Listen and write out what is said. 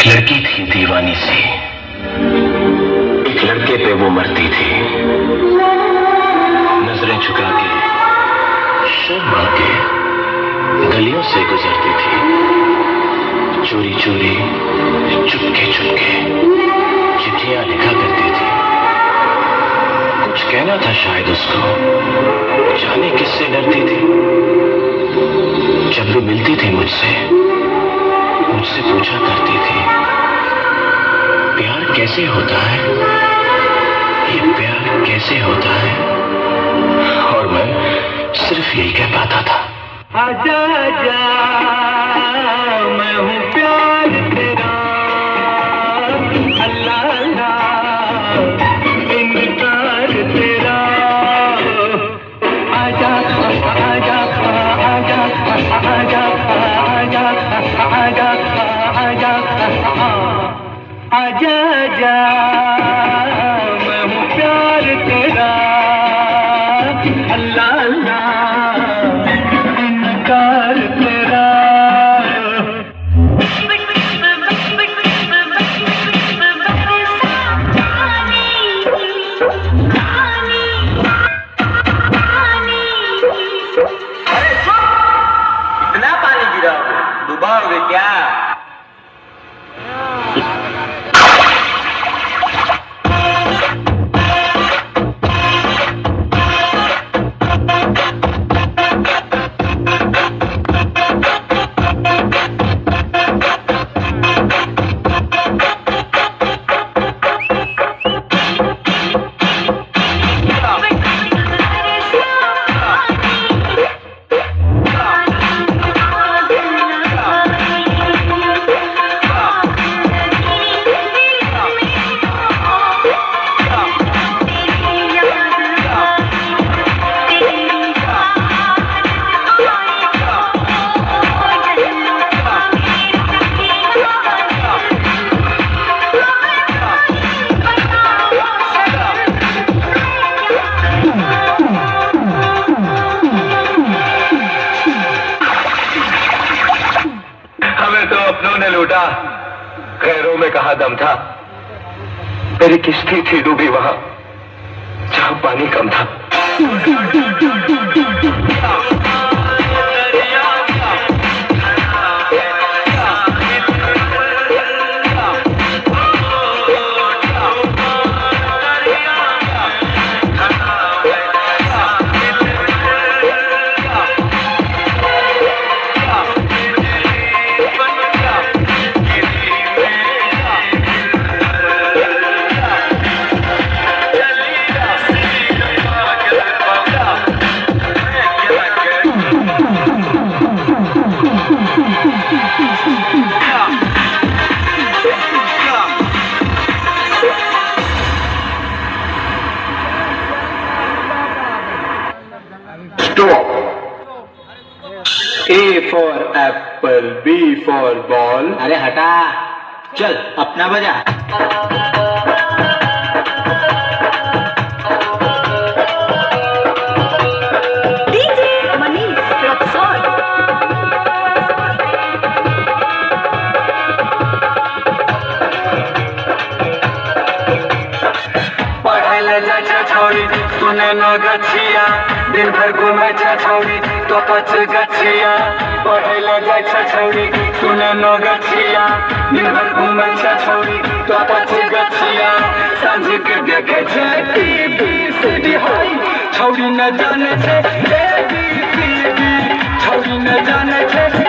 लड़की थी दीवानी सी, एक लड़के पे वो मरती थी। नजरें झुका के शर्मा के गलियों से गुजरती थी। चोरी चोरी चुपके चुपके चिट्ठियां लिखा करती थी। कुछ कहना था शायद उसको, जाने किससे डरती थी। जब वो मिलती थी मुझसे पूछा करती थी, प्यार कैसे होता है, ये प्यार कैसे होता है। और मैं सिर्फ यही कह पाता था, आजा आजा मैं हूँ प्यार तेरा, अल्लाह अल्लाह इनकार तेरा। आजा आजा आजा आजा आजा आजा आजा आजा मैं हूँ प्यार तेरा, अल्लाह अल्लाह इनकार तेरा। इतना पानी गिरा, डूबाओगे क्या? लूटा, खैरों में कहा दम था। मेरी किश्ती थी डूबी वहां जहां पानी कम था। A for apple, B for ball। अरे हटा, चल अपना बजा। डीजे मनीष रक्सौल। पढ़े जा छोड़ी सुने न गछिया, दिन भर घूमे छोड़ी तो पच गछिया। पढ़े जा छोड़ी सुने न गछिया, दिन भर घूमे छोड़ी तो पच गछिया। सांझ के देखे छे ABCD हाई, छोड़ी न जाने छे ABCD, छोड़ी न जाने छे